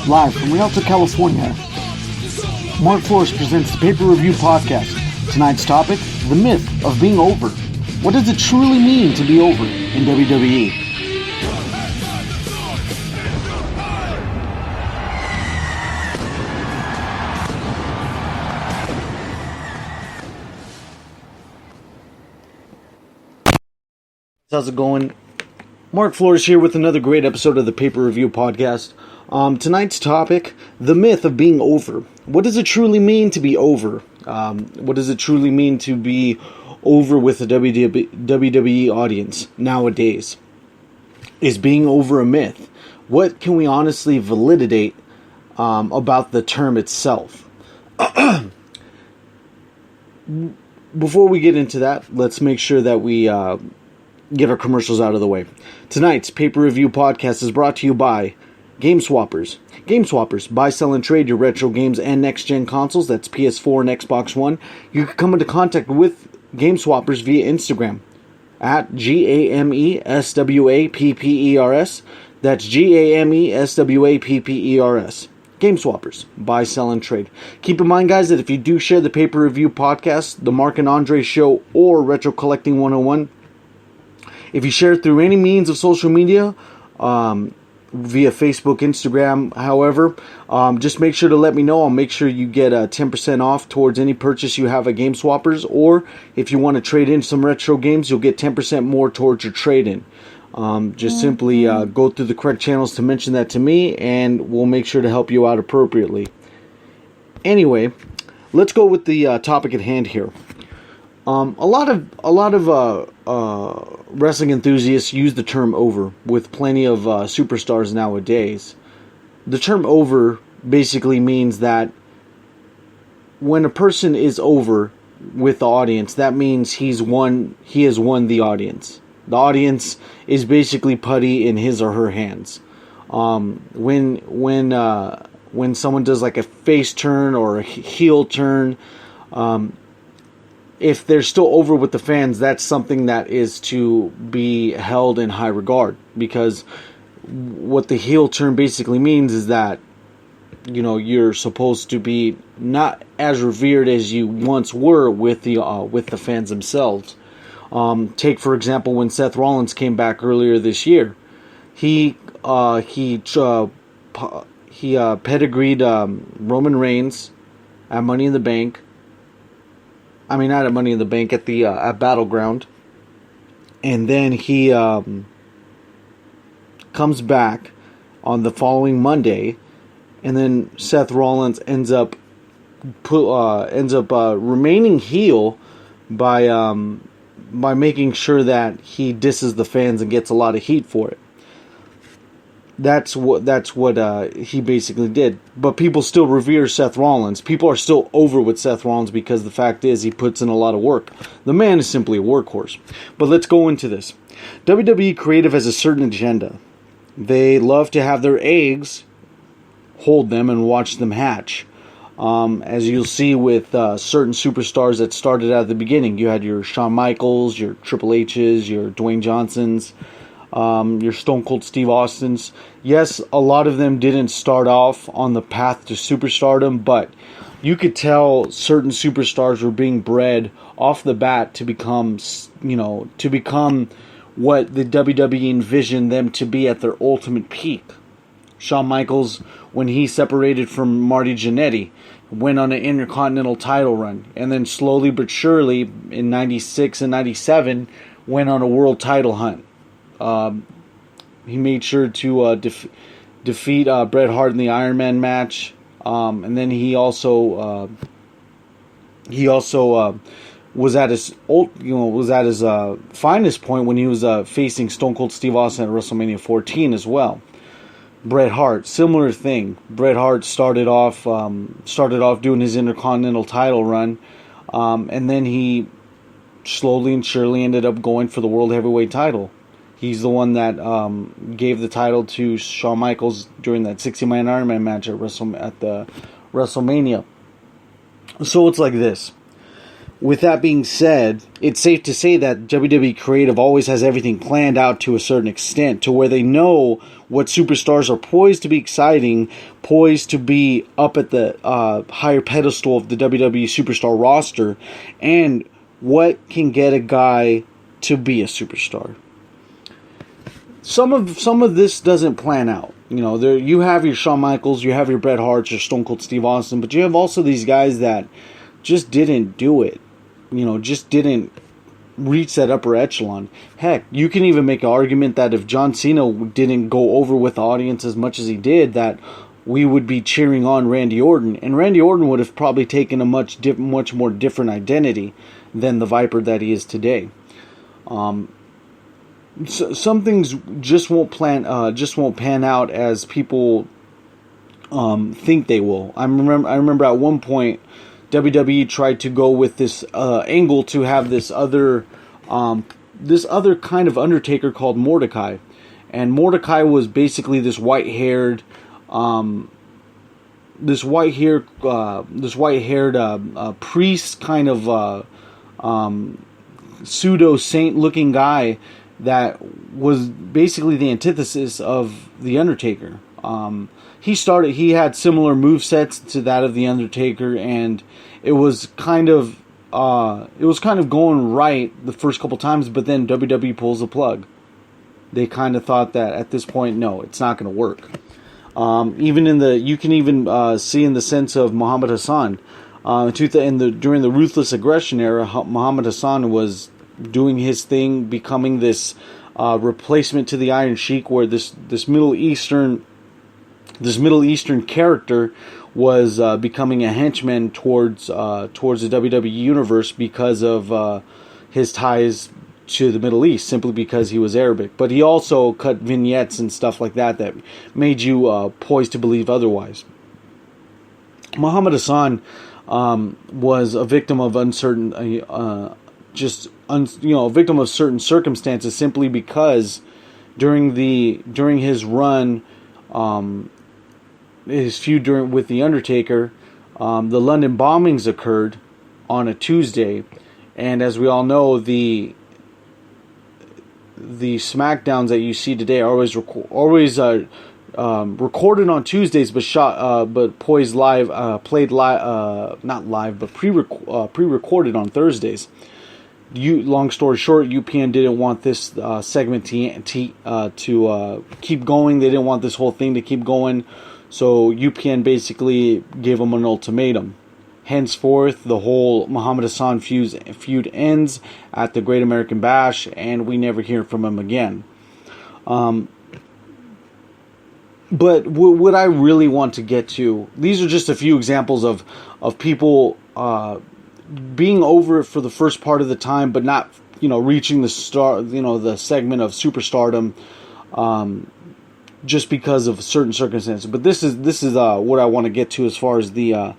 Live from Rialto, California, Mark Flores presents the Paper Review Podcast. Tonight's topic, the myth of being over. What does it truly mean to be over in WWE? How's it going? Mark Flores here with another great episode of the Paper Review Podcast. Tonight's topic, the myth of being over. What does it truly mean to be over? What does it truly mean to be over with the WWE audience nowadays? Is being over a myth? What can we honestly validate about the term itself? Before we get into that, let's make sure that we get our commercials out of the way. Tonight's Paper Review Podcast is brought to you by Game Swappers. Game Swappers. Buy, sell, and trade your retro games and next-gen consoles. That's PS4 and Xbox One. You can come into contact with Game Swappers via Instagram at GAMESWAPPERS. That's GAMESWAPPERS. Game Swappers. Buy, sell, and trade. Keep in mind, guys, that if you do share the Paper Review Podcast, the Mark and Andre Show, or Retro Collecting 101, if you share it through any means of social media, via Facebook, Instagram, however, just make sure to let me know. I'll make sure you get 10% off towards any purchase you have at Game Swappers. Or if you want to trade in some retro games, you'll get 10% more towards your trade-in. Just simply go through the correct channels to mention that to me, and we'll make sure to help you out appropriately. Anyway, let's go with the topic at hand here. A lot of wrestling enthusiasts use the term over with plenty of superstars nowadays. The term over basically means that when a person is over with the audience, that means he has won the audience. The audience is basically putty in his or her hands. When someone does like a face turn or a heel turn, if they're still over with the fans, that's something that is to be held in high regard. Because what the heel turn basically means is that, you're supposed to be not as revered as you once were with the fans themselves. Take, for example, when Seth Rollins came back earlier this year. He pedigreed Roman Reigns at Money in the Bank. I mean, not at Money in the Bank, at the at Battleground. And then he comes back on the following Monday, and then Seth Rollins ends up remaining heel by making sure that he disses the fans and gets a lot of heat for it. That's what he basically did. But people still revere Seth Rollins. People are still over with Seth Rollins because the fact is he puts in a lot of work. The man is simply a workhorse. But let's go into this. WWE Creative has a certain agenda. They love to have their eggs, hold them, and watch them hatch. As you'll see with certain superstars that started out at the beginning. You had your Shawn Michaels, your Triple H's, your Dwayne Johnsons, your Stone Cold Steve Austins. Yes, a lot of them didn't start off on the path to superstardom, but you could tell certain superstars were being bred off the bat to become what the WWE envisioned them to be at their ultimate peak. Shawn Michaels, when he separated from Marty Jannetty, went on an Intercontinental title run, and then slowly but surely in 96 and 97 went on a world title hunt. He made sure to defeat Bret Hart in the Iron Man match, and then he also was at his finest point when he was facing Stone Cold Steve Austin at WrestleMania 14 as well. Bret Hart, similar thing. Bret Hart started off doing his Intercontinental title run, and then he slowly and surely ended up going for the World Heavyweight title. He's the one that gave the title to Shawn Michaels during that 60-man Iron Man match at the WrestleMania. So it's like this. With that being said, it's safe to say that WWE Creative always has everything planned out to a certain extent, to where they know what superstars are poised to be exciting, poised to be up at the higher pedestal of the WWE superstar roster, and what can get a guy to be a superstar. Some of this doesn't plan out. You know, there you have your Shawn Michaels, you have your Bret Harts, your Stone Cold Steve Austin, but you have also these guys that just didn't do it. You know, just didn't reach that upper echelon. Heck, you can even make an argument that if John Cena didn't go over with the audience as much as he did, that we would be cheering on Randy Orton, and Randy Orton would have probably taken a much more different identity than the Viper that he is today. So, some things just won't pan out as people think they will. I remember at one point WWE tried to go with this angle to have this other kind of Undertaker called Mordecai, and Mordecai was basically this white-haired priest kind of pseudo saint-looking guy that was basically the antithesis of the Undertaker. He had similar movesets to that of the Undertaker, and it was kind of going right the first couple times, but then WWE pulls the plug. They kind of thought that at this point, no, it's not going to work. You can even see in the sense of Muhammad Hassan. During the Ruthless Aggression era, Muhammad Hassan was doing his thing, becoming this replacement to the Iron Sheik, where this Middle Eastern character was becoming a henchman towards the WWE universe because of his ties to the Middle East, simply because he was Arabic. But he also cut vignettes and stuff like that made you poised to believe otherwise. Muhammad Hassan was a victim of a victim of certain circumstances, simply because during his run, his feud with the Undertaker, the London bombings occurred on a Tuesday, and as we all know, the SmackDowns that you see today are always recorded on Tuesdays, but played live, not live, but pre-recorded on Thursdays. Long story short, UPN didn't want this segment to keep going. They didn't want this whole thing to keep going, so UPN basically gave them an ultimatum. Henceforth, the whole Muhammad Hassan feud ends at the Great American Bash, and we never hear from him again. But what I really want to get to, these are just a few examples of people being over it for the first part of the time, but not, reaching the the segment of superstardom, just because of certain circumstances. But this is what I want to get to as far as the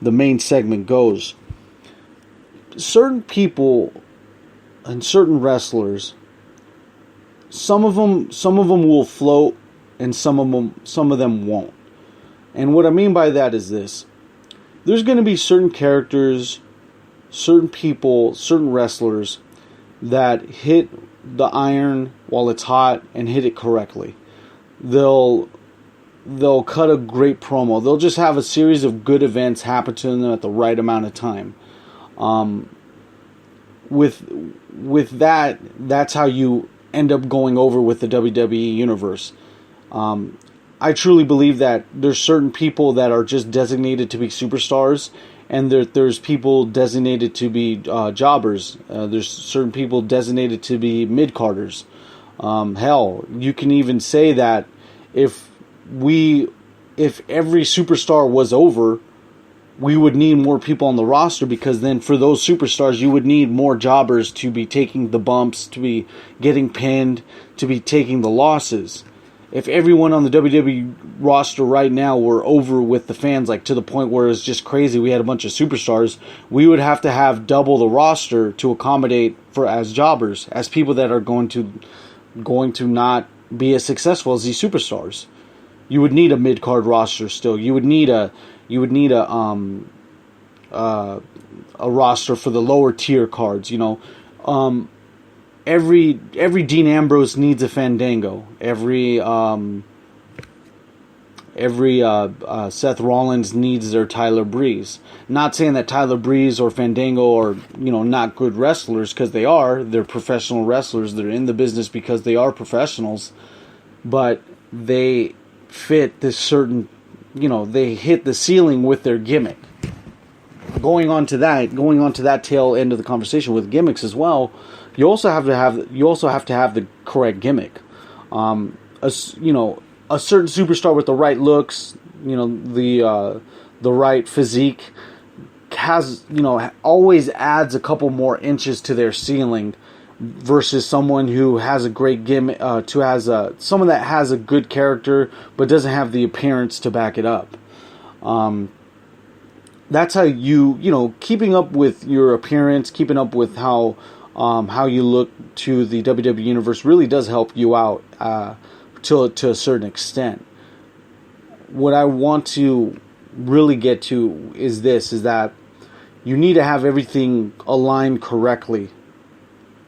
main segment goes. Certain people and certain wrestlers, some of them will float, and some of them won't. And what I mean by that is this: there's going to be certain characters, certain people, certain wrestlers that hit the iron while it's hot and hit it correctly. They'll cut a great promo. They'll just have a series of good events happen to them at the right amount of time. With that, that's how you end up going over with the WWE universe. I truly believe that there's certain people that are just designated to be superstars, and there's people designated to be jobbers. There's certain people designated to be mid-carders. Hell, you can even say that if every superstar was over, we would need more people on the roster, because then for those superstars, you would need more jobbers to be taking the bumps, to be getting pinned, to be taking the losses. If everyone on the WWE roster right now were over with the fans, like to the point where it's just crazy, we had a bunch of superstars, we would have to have double the roster to accommodate for as jobbers, as people that are going to not be as successful as these superstars. You would need a mid-card roster still. You would need a a roster for the lower tier cards. Every Dean Ambrose needs a Fandango. Every Seth Rollins needs their Tyler Breeze. Not saying that Tyler Breeze or Fandango are not good wrestlers, because they are. They're professional wrestlers. They're in the business because they are professionals, but they fit this certain. They hit the ceiling with their gimmick. Going on to that tail end of the conversation with gimmicks as well, you also have to have the correct gimmick. A certain superstar with the right looks, the right physique, has always adds a couple more inches to their ceiling, versus someone who has a great gimmick, someone that has a good character but doesn't have the appearance to back it up. That's how keeping up with your appearance, keeping up with how you look to the WWE Universe really does help you out to a certain extent. What I want to really get to is that you need to have everything aligned correctly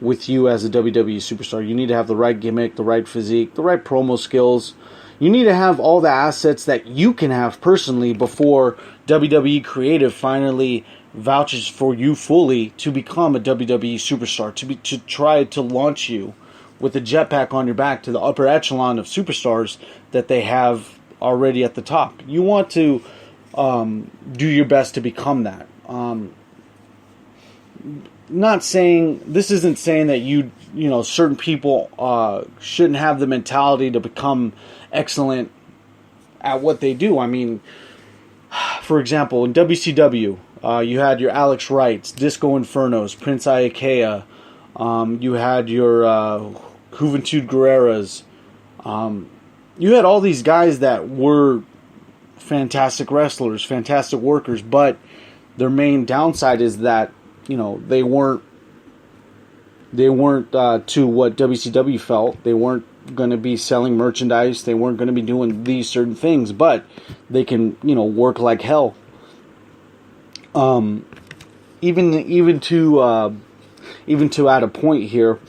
with you as a WWE superstar. You need to have the right gimmick, the right physique, the right promo skills. You need to have all the assets that you can have personally before WWE Creative finally vouches for you fully to become a WWE superstar, to try to launch you with a jetpack on your back to the upper echelon of superstars that they have already at the top. You want to do your best to become that. This isn't saying that certain people shouldn't have the mentality to become excellent at what they do. I mean, for example, in WCW, you had your Alex Wrights, Disco Infernos, Prince Iaukea. You had your Juventud Guerreras. You had all these guys that were fantastic wrestlers, fantastic workers, but their main downside is that they weren't to what WCW felt. They weren't going to be selling merchandise. They weren't going to be doing these certain things, but they can work like hell. Even to add a point here,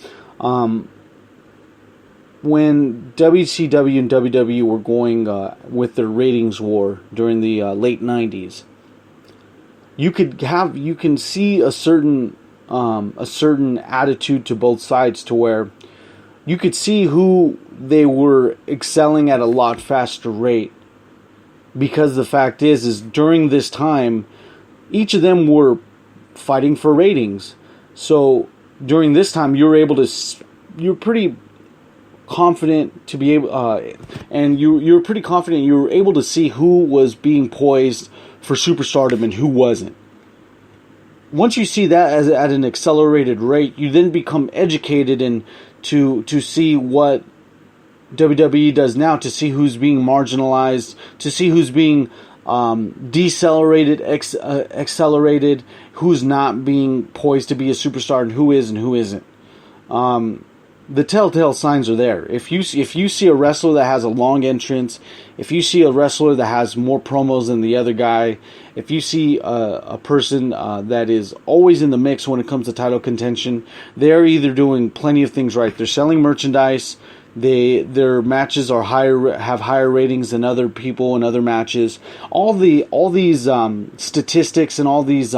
when WCW and WWE were going with their ratings war during the late 90s, you can see a certain attitude to both sides, to where you could see who they were excelling at a lot faster rate, because the fact is during this time each of them were fighting for ratings. So during this time you're pretty confident to be able and you're pretty confident you were able to see who was being poised for superstardom and who wasn't. Once you see that at an accelerated rate, you then become educated and to see what WWE does now, to see who's being marginalized, to see who's being decelerated, accelerated, who's not being poised to be a superstar, and who is and who isn't. The telltale signs are there. If you see a wrestler that has a long entrance, if you see a wrestler that has more promos than the other guy, if you see a person that is always in the mix when it comes to title contention, they're either doing plenty of things right. They're selling merchandise. Their matches are have higher ratings than other people in other matches. All these statistics and all these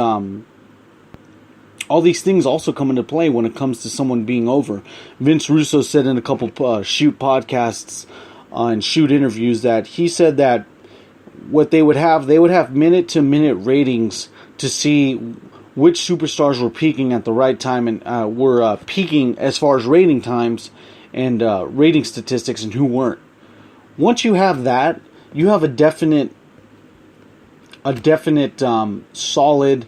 things also come into play when it comes to someone being over. Vince Russo said in a couple shoot podcasts and shoot interviews that he said that what they would have minute to minute ratings to see which superstars were peaking at the right time and were peaking as far as rating times and rating statistics, and who weren't. Once you have that, you have a definite solid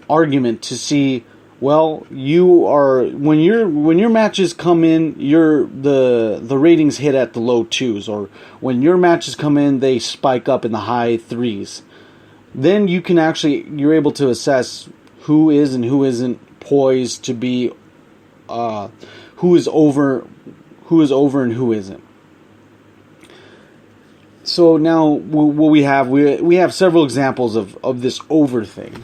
argument to see. Well, when your matches come in, the ratings hit at the low 2s, or when your matches come in, they spike up in the high 3s. Then you're able to assess who is and who isn't poised to be, who is over and who isn't. So now what we have several examples of this over thing.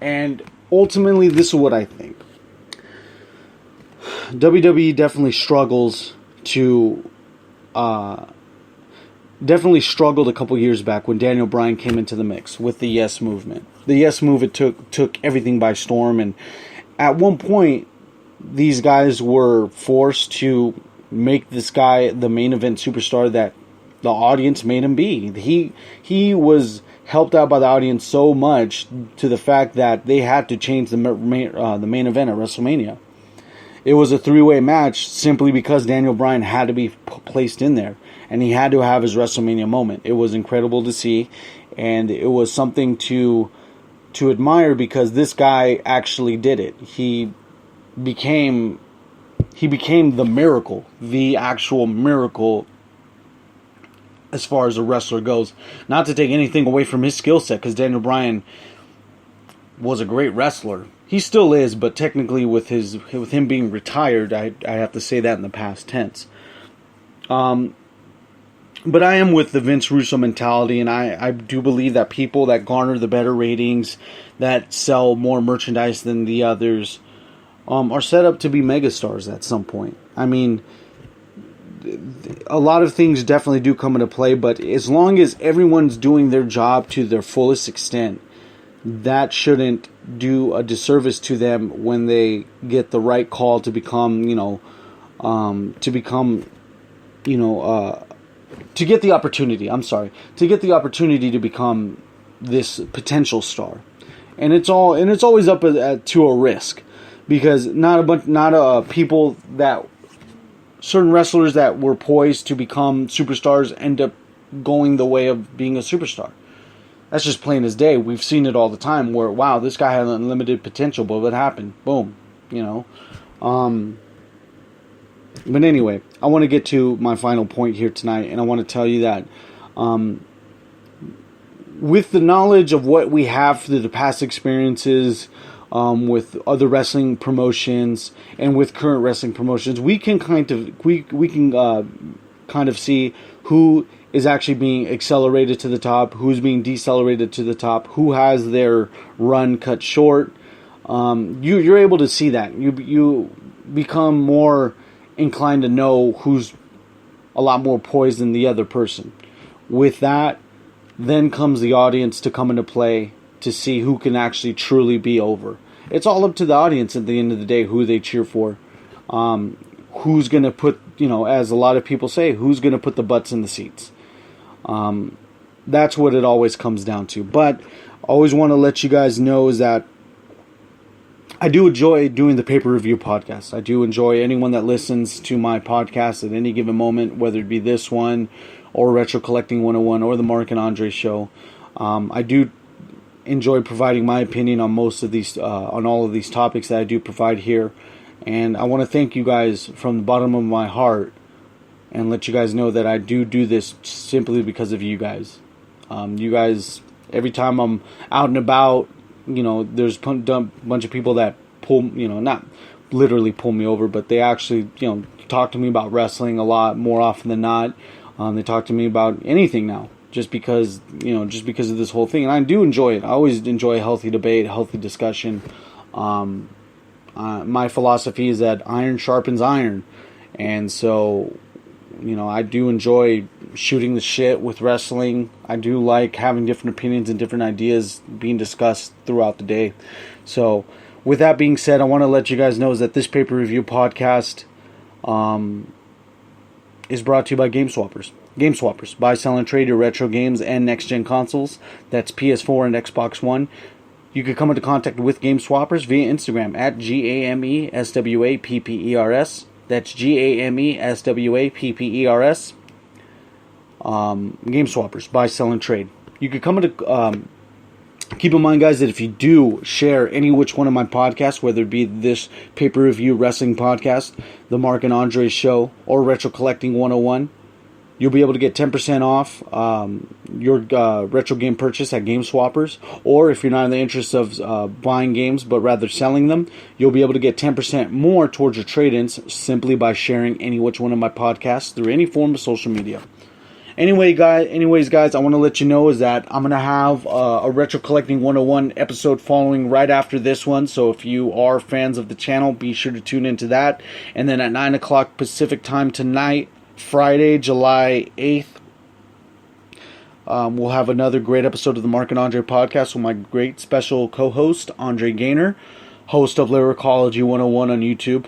And ultimately, this is what I think. WWE definitely struggled a couple years back when Daniel Bryan came into the mix with the Yes Movement. The Yes Movement took everything by storm, and at one point, these guys were forced to make this guy the main event superstar that the audience made him be. He was helped out by the audience so much to the fact that they had to change the main event at WrestleMania. It was a 3-way match simply because Daniel Bryan had to be placed in there, and he had to have his WrestleMania moment. It was incredible to see, and it was something to admire because this guy actually did it. He became the miracle, the actual miracle as far as a wrestler goes. Not to take anything away from his skill set, because Daniel Bryan was a great wrestler. He still is, but technically with him being retired, I have to say that in the past tense. But I am with the Vince Russo mentality, and I do believe that people that garner the better ratings, that sell more merchandise than the others, are set up to be megastars at some point. I mean, a lot of things definitely do come into play, but as long as everyone's doing their job to their fullest extent, that shouldn't do a disservice to them when they get the right call to become, to get the opportunity. To get the opportunity to become this potential star, and it's always up to a risk, because people that certain wrestlers that were poised to become superstars end up going the way of being a superstar. That's just plain as day. We've seen it all the time where, wow, this guy had unlimited potential, but what happened? Boom. But anyway, I want to get to my final point here tonight, and I want to tell you that with the knowledge of what we have through the past experiences with other wrestling promotions and with current wrestling promotions, we can kind of see who is actually being accelerated to the top, who's being decelerated to the top, who has their run cut short. You're able to see that. You become more inclined to know who's a lot more poised than the other person. With that, then comes the audience to come into play to see who can actually truly be over. It's all up to the audience at the end of the day who they cheer for. Who's going to put, as a lot of people say, who's going to put the butts in the seats. That's what it always comes down to. But I always want to let you guys know is that I do enjoy doing the pay-per-review podcast. I do enjoy anyone that listens to my podcast at any given moment, whether it be this one or Retro Collecting 101 or the Mark and Andre show. I do enjoy providing my opinion on most of these, on all of these topics that I do provide here. And I want to thank you guys from the bottom of my heart and let you guys know that I do this simply because of you guys. You guys, every time I'm out and about, there's a bunch of people that pull, not literally pull me over, but they actually, talk to me about wrestling a lot more often than not. They talk to me about anything now, just because of this whole thing. And I do enjoy it. I always enjoy a healthy debate, a healthy discussion. My philosophy is that iron sharpens iron. And so, I do enjoy shooting the shit with wrestling. I do like having different opinions and different ideas being discussed throughout the day. So, with that being said, I want to let you guys know that this pay-per-review podcast is brought to you by Game Swappers. Game Swappers. Buy, sell, and trade your retro games and next-gen consoles. That's PS4 and Xbox One. You can come into contact with Game Swappers via Instagram at GAMESWAPPERS. That's GAMESWAPPERS. Game Swappers. Buy, sell, and trade. You can come into... keep in mind, guys, that if you do share any which one of my podcasts, whether it be this pay-per-review wrestling podcast, the Mark and Andre show, or Retro Collecting 101, you'll be able to get 10% off your retro game purchase at Game Swappers. Or if you're not in the interest of buying games, but rather selling them, you'll be able to get 10% more towards your trade-ins simply by sharing any which one of my podcasts through any form of social media. Anyways, guys, I want to let you know is that I'm gonna have a Retro Collecting 101 episode following right after this one. So if you are fans of the channel, be sure to tune into that. And then at 9 o'clock Pacific time tonight, Friday, July 8th, we'll have another great episode of the Mark and Andre podcast with my great special co-host, Andre Gaynor, host of Lyricology 101 on YouTube.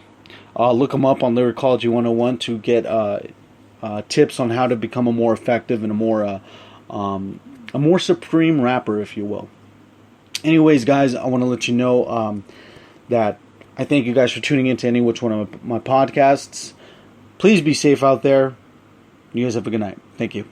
Look him up on Lyricology 101 to get tips on how to become a more effective and a more supreme rapper, if you will. Anyways, guys, I want to let you know that I thank you guys for tuning into any which one of my podcasts. Please be safe out there. You guys have a good night. Thank you.